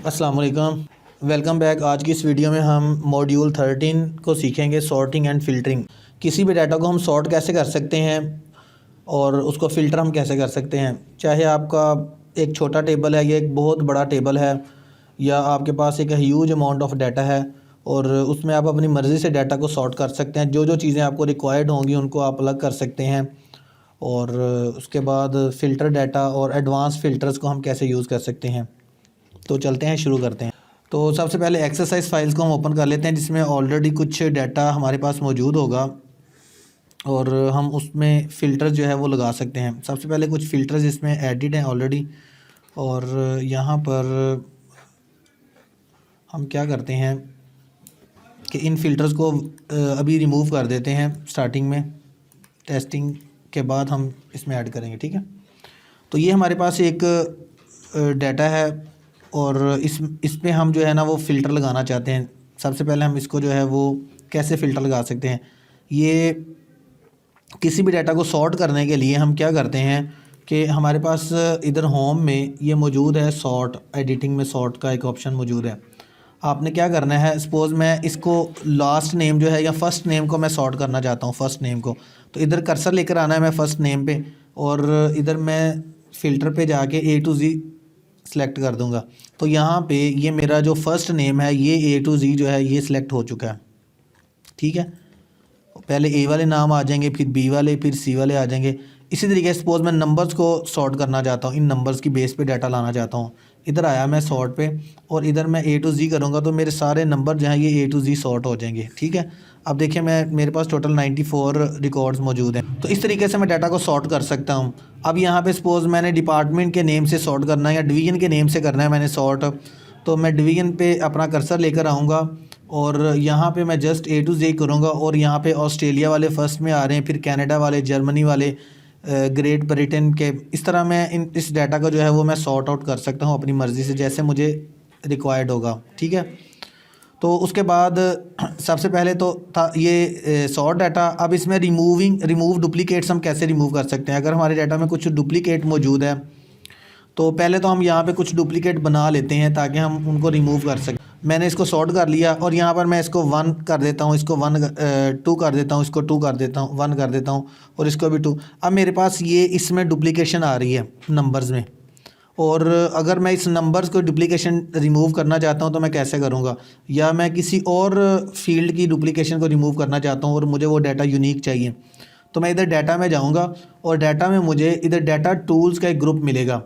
अस्सलाम वालेकुम, welcome back. आज की इस वीडियो में हम मॉड्यूल 13 को सीखेंगे, सॉर्टिंग एंड फ़िल्टरिंग। किसी भी डाटा को हम सॉर्ट कैसे कर सकते हैं और उसको फ़िल्टर हम कैसे कर सकते हैं। चाहे आपका एक छोटा टेबल है या एक बहुत बड़ा टेबल है, या आपके पास एक ह्यूज अमाउंट ऑफ डाटा है और उसमें आप अपनी मर्ज़ी से डाटा को सॉर्ट कर सकते हैं। जो जो चीज़ें आपको रिक्वायर्ड होंगी उनको आप अलग कर सकते हैं। और उसके बाद फ़िल्टर डाटा और एडवांस फ़िल्टर्स को हम कैसे यूज़ कर सकते हैं। तो चलते हैं, शुरू करते हैं। तो सबसे पहले एक्सरसाइज फाइल्स को हम ओपन कर लेते हैं, जिसमें ऑलरेडी कुछ डाटा हमारे पास मौजूद होगा और हम उसमें फ़िल्टर जो है वो लगा सकते हैं। सबसे पहले कुछ फ़िल्टर्स इसमें एडिट हैं ऑलरेडी, और यहाँ पर हम क्या करते हैं कि इन फ़िल्टर्स को अभी रिमूव कर देते हैं। स्टार्टिंग में टेस्टिंग के बाद हम इसमें ऐड करेंगे, ठीक है। तो ये हमारे पास एक डाटा है और इस पे हम जो है ना वो फ़िल्टर लगाना चाहते हैं। सबसे पहले हम इसको जो है वो कैसे फ़िल्टर लगा सकते हैं। ये किसी भी डाटा को सॉर्ट करने के लिए हम क्या करते हैं कि हमारे पास इधर होम में ये मौजूद है, सॉर्ट, एडिटिंग में सॉर्ट का एक ऑप्शन मौजूद है। आपने क्या करना है, सपोज़ मैं इसको लास्ट नेम जो है या फ़र्स्ट नेम को मैं सॉर्ट करना चाहता हूँ, फ़र्स्ट नेम को। तो इधर कर्सर लेकर आना है मैं फ़र्स्ट नेम पे, और इधर मैं फ़िल्टर पे जाके A to Z सेलेक्ट कर दूंगा। तो यहाँ पे ये मेरा जो फ़र्स्ट नेम है ये A to Z जो है ये सिलेक्ट हो चुका है, ठीक है। पहले A वाले नाम आ जाएंगे, फिर B वाले, फिर C वाले आ जाएंगे। इसी तरीके से सपोज़ मैं नंबर्स को सॉर्ट करना चाहता हूँ, इन नंबर्स की बेस पे डाटा लाना चाहता हूँ। इधर आया मैं सॉर्ट पे और इधर मैं A to Z करूँगा तो मेरे सारे नंबर जो हैं ये A to Z सॉर्ट हो जाएंगे, ठीक है। अब देखिए मेरे पास टोटल 94 रिकॉर्ड्स मौजूद हैं। तो इस तरीके से मैं डाटा को सॉर्ट कर सकता हूँ। अब यहाँ पे सपोज़ मैंने डिपार्टमेंट के नेम से सॉर्ट करना है या डिवीज़न के नेम से करना है मैंने सॉर्ट, तो मैं डिवीज़न पे अपना कर्सर लेकर आऊँगा और यहाँ पे मैं जस्ट A to Z करूँगा और यहाँ पे ऑस्ट्रेलिया वाले फ़र्स्ट में आ रहे हैं, फिर कनाडा वाले, जर्मनी वाले, ग्रेट ब्रिटेन के। इस तरह मैं इस डाटा को जो है वो मैं सॉर्ट आउट कर सकता हूँ अपनी मर्ज़ी से, जैसे मुझे रिक्वायर्ड होगा, ठीक है। तो उसके बाद सबसे पहले तो था ये सॉर्ट डाटा। अब इसमें रिमूव डुप्लीकेट्स हम कैसे रिमूव कर सकते हैं। अगर हमारे डाटा में कुछ डुप्लीकेट मौजूद है तो पहले तो हम यहाँ पे कुछ डुप्लीकेट बना लेते हैं ताकि हम उनको रिमूव कर सकें। मैंने इसको सॉर्ट कर लिया और यहाँ पर मैं इसको 1 कर देता हूँ, इसको 2 कर देता हूँ, इसको 2 कर देता हूँ, 1 कर देता हूँ और इसको भी 2। अब मेरे पास ये इसमें डुप्लीकेशन आ रही है नंबर्स में, और अगर मैं इस नंबर्स को डुप्लीकेशन रिमूव करना चाहता हूं तो मैं कैसे करूंगा। या मैं किसी और फील्ड की डुप्लीकेशन को रिमूव करना चाहता हूं और मुझे वो डाटा यूनिक चाहिए, तो मैं इधर डाटा में जाऊंगा और डाटा में मुझे इधर डाटा टूल्स का एक ग्रुप मिलेगा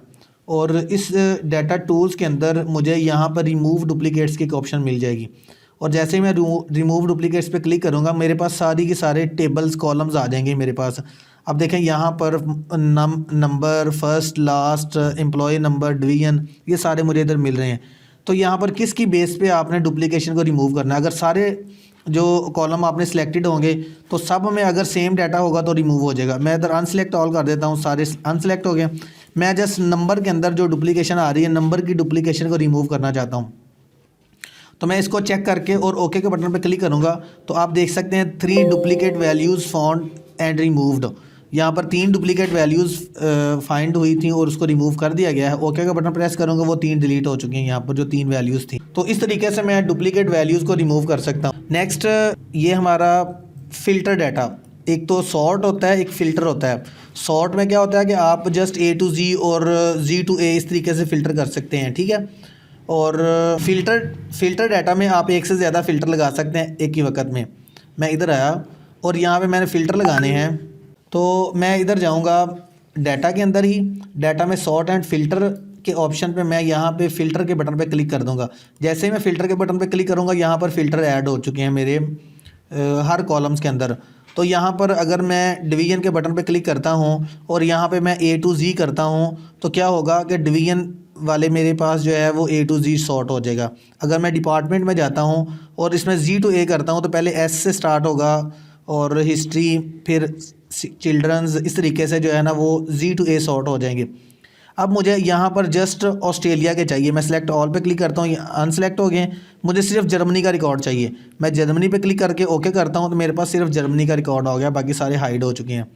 और इस डाटा टूल्स के अंदर मुझे यहाँ पर रिमूव डुप्लीकेट्स की एक ऑप्शन मिल जाएगी। और जैसे ही मैं रिमूव डुप्लीकेट्स पे क्लिक करूँगा मेरे पास सारी की सारे टेबल्स, कॉलम्स आ जाएंगे मेरे पास। अब देखें यहाँ पर number, first, last, employ number, division, ये सारे मुझे इधर मिल रहे हैं। तो यहाँ पर किसकी बेस पे आपने डुप्लीकेशन को रिमूव करना है। अगर सारे जो कॉलम आपने सिलेक्टेड होंगे तो सब में अगर सेम डाटा होगा तो रिमूव हो जाएगा। मैं इधर अनसेलेक्ट ऑल कर देता हूँ, सारे अनसेलेक्ट हो गए। मैं जस्ट नंबर के अंदर जो डुप्लीकेशन आ रही है, नंबर की डुप्लीकेशन को रिमूव करना चाहता हूँ। तो मैं इसको चेक करके और ओके के बटन पर क्लिक करूँगा तो आप देख सकते हैं 3 duplicate values found and removed. यहाँ पर 3 डुप्लीकेट वैल्यूज़ फाइंड हुई थी और उसको रिमूव कर दिया गया है। ओके का बटन प्रेस करूँगा, वो 3 डिलीट हो चुकी हैं यहाँ पर जो 3 वैल्यूज़ थी। तो इस तरीके से मैं डुप्लीकेट वैल्यूज़ को रिमूव कर सकता हूँ। नेक्स्ट, ये हमारा फ़िल्टर डाटा। एक तो सॉर्ट होता है, एक फ़िल्टर होता है। सॉर्ट में क्या होता है कि आप जस्ट A to Z और Z to A इस तरीके से फ़िल्टर कर सकते हैं, ठीक है। और फ़िल्टर डाटा में आप एक से ज़्यादा फ़िल्टर लगा सकते हैं एक ही वक्त में। मैं इधर आया और यहाँ पे मैंने फ़िल्टर लगाने हैं, तो मैं इधर जाऊँगा डाटा के अंदर ही, डाटा में सॉर्ट एंड फ़िल्टर के ऑप्शन पे मैं यहाँ पे फ़िल्टर के बटन पे क्लिक कर दूँगा। जैसे ही मैं फ़िल्टर के बटन पे क्लिक करूँगा यहाँ पर फ़िल्टर ऐड हो चुके हैं मेरे हर कॉलम्स के अंदर। तो यहाँ पर अगर मैं डिवीज़न के बटन पे क्लिक करता हूँ और यहाँ पे मैं A to Z करता हूँ तो क्या होगा कि डिवीज़न वाले मेरे पास जो है वो A to Z सॉर्ट हो जाएगा। अगर मैं डिपार्टमेंट में जाता हूँ और इसमें Z to A करता हूँ तो पहले S से स्टार्ट होगा और हिस्ट्री, फिर चिल्ड्रंस, इस तरीके से जो है ना वो Z to A सॉर्ट हो जाएंगे। अब मुझे यहाँ पर जस्ट ऑस्ट्रेलिया के चाहिए, मैं सेलेक्ट ऑल पे क्लिक करता हूँ, अनसेलेक्ट हो गए। मुझे सिर्फ जर्मनी का रिकॉर्ड चाहिए, मैं जर्मनी पे क्लिक करके ओके करता हूँ तो मेरे पास सिर्फ जर्मनी का रिकॉर्ड हो गया, बाकी सारे हाइड हो चुके हैं।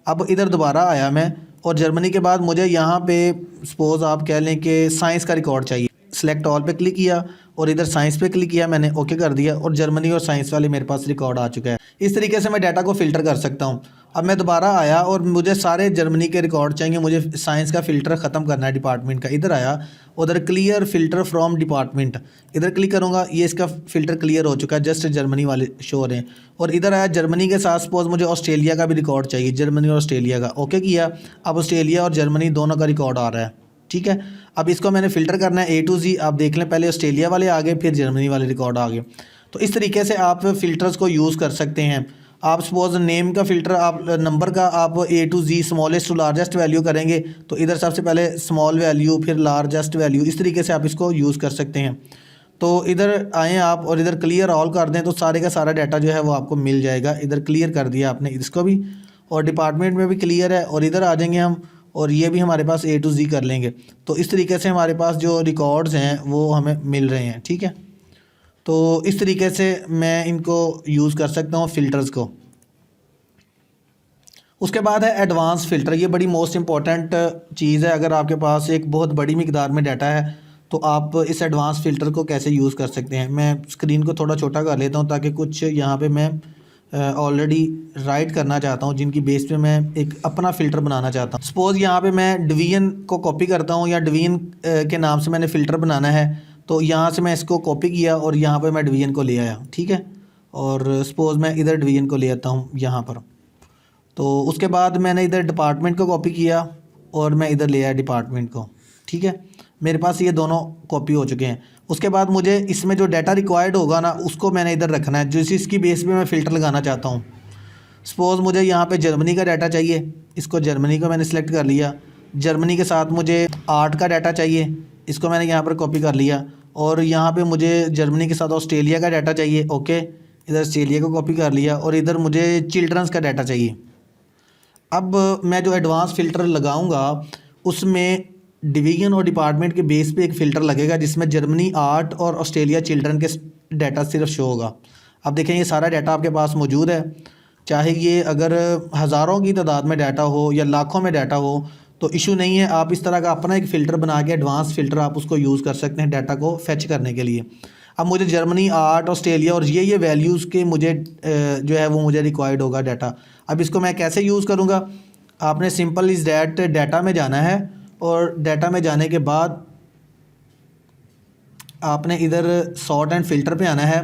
अब इधर दोबारा आया मैं और जर्मनी के बाद मुझे यहाँ पे सपोज़ आप कह लें कि साइंस का रिकॉर्ड चाहिए। सेलेक्ट ऑल पे क्लिक किया और इधर साइंस पे क्लिक किया, मैंने ओके कर दिया और जर्मनी और साइंस वाले मेरे पास रिकॉर्ड आ चुका है। इस तरीके से मैं डाटा को फ़िल्टर कर सकता हूँ। अब मैं दोबारा आया और मुझे सारे जर्मनी के रिकॉर्ड चाहिए, मुझे साइंस का फ़िल्टर ख़त्म करना है डिपार्टमेंट का। इधर आया, उधर क्लियर फ़िल्टर फ्रॉम डिपार्टमेंट, इधर क्लिक करूँगा, ये इसका फ़िल्टर क्लियर हो चुका है, जस्ट जर्मनी वाले शो हो रहे हैं। और इधर आया जर्मनी के साथ सपोज मुझे ऑस्ट्रेलिया का भी रिकॉर्ड चाहिए, जर्मनी और ऑस्ट्रेलिया का, ओके किया। अब ऑस्ट्रेलिया और जर्मनी दोनों का रिकॉर्ड आ रहा है, ठीक है। अब इसको मैंने फ़िल्टर करना है A to Z। आप देख लें, पहले ऑस्ट्रेलिया वाले आ गए, फिर जर्मनी वाले रिकॉर्ड आ गए। तो इस तरीके से आप फ़िल्टर्स को यूज़ कर सकते हैं। आप सपोज नेम का फ़िल्टर, आप नंबर का आप A to Z smallest to largest value करेंगे तो इधर सबसे पहले स्मॉल वैल्यू फिर लार्जेस्ट वैल्यू, इस तरीके से आप इसको यूज़ कर सकते हैं। तो इधर आएँ आप और इधर क्लियर ऑल कर दें तो सारे का सारा डाटा जो है वो आपको मिल जाएगा। इधर क्लियर कर दिया आपने इसको भी, और डिपार्टमेंट में भी क्लियर है, और इधर आ जाएंगे हम और ये भी हमारे पास A to Z कर लेंगे। तो इस तरीके से हमारे पास जो रिकॉर्ड्स हैं वो हमें मिल रहे हैं, ठीक है। तो इस तरीके से मैं इनको यूज़ कर सकता हूँ फ़िल्टर्स को। उसके बाद है एडवांस फ़िल्टर। ये बड़ी मोस्ट इम्पॉर्टेंट चीज़ है। अगर आपके पास एक बहुत बड़ी मिकदार में डाटा है तो आप इस एडवांस फ़िल्टर को कैसे यूज़ कर सकते हैं। मैं स्क्रीन को थोड़ा छोटा कर लेता हूँ ताकि कुछ यहाँ पे मैं ऑलरेडी राइट करना चाहता हूँ जिनकी बेस पे मैं एक अपना फ़िल्टर बनाना चाहता हूँ। सपोज़ यहाँ पे मैं डिवीज़न को कॉपी करता हूँ, या डिवीज़न के नाम से मैंने फ़िल्टर बनाना है, तो यहाँ से मैं इसको कॉपी किया और यहाँ पे मैं डिवीज़न को ले आया, ठीक है। और सपोज़ मैं इधर डिवीज़न को ले आता हूँ यहाँ पर। तो उसके बाद मैंने इधर डिपार्टमेंट को कॉपी किया और मैं इधर ले आया डिपार्टमेंट को, ठीक है। मेरे पास ये दोनों कॉपी हो चुके हैं। उसके बाद मुझे इसमें जो डाटा रिक्वायर्ड होगा ना उसको मैंने इधर रखना है, जो इसकी बेस पे मैं फ़िल्टर लगाना चाहता हूँ। सपोज़ मुझे यहाँ पे जर्मनी का डाटा चाहिए, इसको जर्मनी को मैंने सेलेक्ट कर लिया। जर्मनी के साथ मुझे आर्ट का डाटा चाहिए, इसको मैंने यहाँ पर कॉपी कर लिया। और यहाँ पे मुझे जर्मनी के साथ ऑस्ट्रेलिया का डाटा चाहिए, ओके, इधर ऑस्ट्रेलिया को कॉपी कर लिया। और इधर मुझे चिल्ड्रंस का डाटा चाहिए। अब मैं जो एडवांस फ़िल्टर लगाऊंगा उसमें डिवीज़न और डिपार्टमेंट के बेस पे एक फ़िल्टर लगेगा जिसमें जर्मनी आर्ट और ऑस्ट्रेलिया चिल्ड्रन के डाटा सिर्फ शो होगा। अब देखें ये सारा डाटा आपके पास मौजूद है, चाहे ये अगर हज़ारों की तादाद में डाटा हो या लाखों में डाटा हो तो इशू नहीं है। आप इस तरह का अपना एक फ़िल्टर बना के एडवांस फ़िल्टर आप उसको यूज़ कर सकते हैं डाटा को फेच करने के लिए। अब मुझे जर्मनी आर्ट ऑस्ट्रेलिया और ये वैल्यूज़ के मुझे जो है वो मुझे रिक्वायर्ड होगा डाटा। अब इसको मैं कैसे यूज़ करूँगा, आपने सिंपल इज़ डैट डाटा में जाना है और डाटा में जाने के बाद आपने इधर सॉर्ट एंड फ़िल्टर पे आना है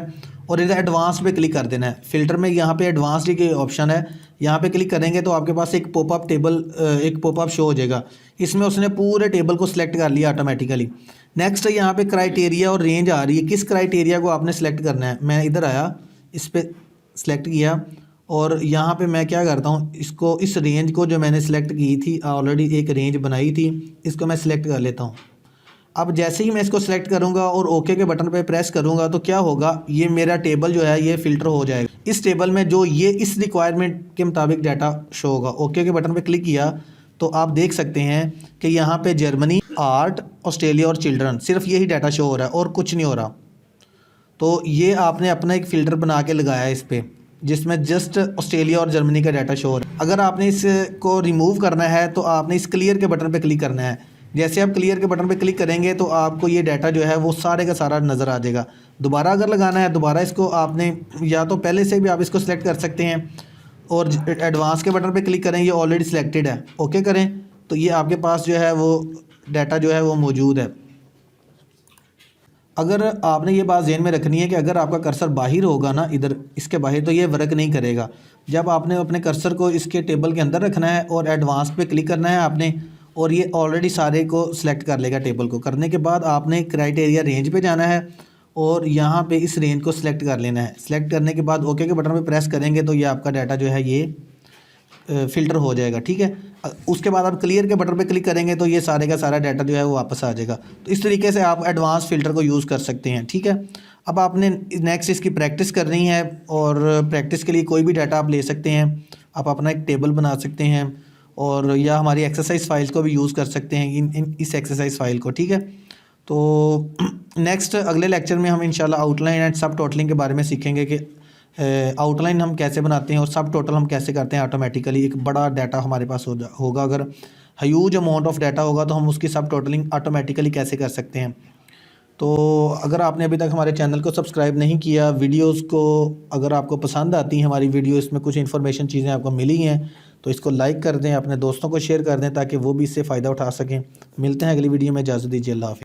और इधर एडवांस पे क्लिक कर देना है। फ़िल्टर में यहाँ पे एडवांस के ऑप्शन है, यहाँ पे क्लिक करेंगे तो आपके पास एक पॉपअप टेबल एक पॉपअप शो हो जाएगा। इसमें उसने पूरे टेबल को सिलेक्ट कर लिया ऑटोमेटिकली। नेक्स्ट यहाँ पे क्राइटेरिया और रेंज आ रही है, किस क्राइटेरिया को आपने सेलेक्ट करना है। मैं इधर आया, इस पर सेलेक्ट किया और यहाँ पे मैं क्या करता हूँ, इसको इस रेंज को जो मैंने सेलेक्ट की थी, ऑलरेडी एक रेंज बनाई थी, इसको मैं सिलेक्ट कर लेता हूँ। अब जैसे ही मैं इसको सेलेक्ट करूँगा और ओके के बटन पे प्रेस करूँगा तो क्या होगा, ये मेरा टेबल जो है ये फ़िल्टर हो जाएगा। इस टेबल में जो ये इस रिक्वायरमेंट के मुताबिक डाटा शो होगा। ओके के बटन पे क्लिक किया तो आप देख सकते हैं कि यहाँ पे जर्मनी, आर्ट, ऑस्ट्रेलिया और चिल्ड्रन, सिर्फ यही डाटा शो हो रहा है और कुछ नहीं हो रहा। तो ये आपने अपना एक फ़िल्टर बना के लगाया है इस पर, जिसमें जस्ट ऑस्ट्रेलिया और जर्मनी का डाटा शो हो रहा है। अगर आपने इसको रिमूव करना है तो आपने इस क्लियर के बटन पे क्लिक करना है। जैसे आप क्लियर के बटन पे क्लिक करेंगे तो आपको ये डाटा जो है वो सारे का सारा नज़र आ जाएगा। दोबारा अगर लगाना है, दोबारा इसको आपने या तो पहले से भी आप इसको सिलेक्ट कर सकते हैं और एडवांस के बटन पे क्लिक करें, ये ऑलरेडी सिलेक्टेड है, ओके करें तो ये आपके पास जो है वो डाटा जो है वो मौजूद है। अगर आपने ये बात ज़हन में रखनी है कि अगर आपका कर्सर बाहर होगा ना, इधर इसके बाहर, तो ये वर्क नहीं करेगा। जब आपने अपने कर्सर को इसके टेबल के अंदर रखना है और एडवांस पे क्लिक करना है आपने, और ये ऑलरेडी सारे को सिलेक्ट कर लेगा। टेबल को करने के बाद आपने क्राइटेरिया रेंज पे जाना है और यहाँ पे इस रेंज को सिलेक्ट कर लेना है। सिलेक्ट करने के बाद ओके के बटन पे प्रेस करेंगे तो ये आपका डाटा जो है ये फ़िल्टर हो जाएगा, ठीक है। उसके बाद आप क्लियर के बटन पे क्लिक करेंगे तो ये सारे का सारा डाटा जो है वो वापस आ जाएगा। तो इस तरीके से आप एडवांस फ़िल्टर को यूज़ कर सकते हैं, ठीक है। अब आपने नेक्स्ट इसकी प्रैक्टिस करनी है और प्रैक्टिस के लिए कोई भी डाटा आप ले सकते हैं। आप अपना एक टेबल बना सकते हैं और या हमारी एक्सरसाइज फाइल्स को भी यूज़ कर सकते हैं इस एक्सरसाइज फाइल को, ठीक है। तो नेक्स्ट अगले लेक्चर में हम इंशाल्लाह आउटलाइन एंड सब टोटलिंग के बारे में सीखेंगे कि आउटलाइन हम कैसे बनाते हैं और सब टोटल हम कैसे करते हैं ऑटोमेटिकली। एक बड़ा डाटा हमारे पास होगा, अगर ह्यूज अमाउंट ऑफ डाटा होगा तो हम उसकी सब टोटलिंग ऑटोमेटिकली कैसे कर सकते हैं। तो अगर आपने अभी तक हमारे चैनल को सब्सक्राइब नहीं किया, वीडियोस को अगर आपको पसंद आती हैं हमारी वीडियो, इसमें कुछ इन्फॉर्मेशन चीज़ें आपको मिली हैं तो इसको लाइक कर दें, अपने दोस्तों को शेयर कर दें ताकि वो भी इससे फ़ायदा उठा सकें। मिलते हैं अगली वीडियो में, इजाज़त दीजिए, अल्लाह हाफ़िज़।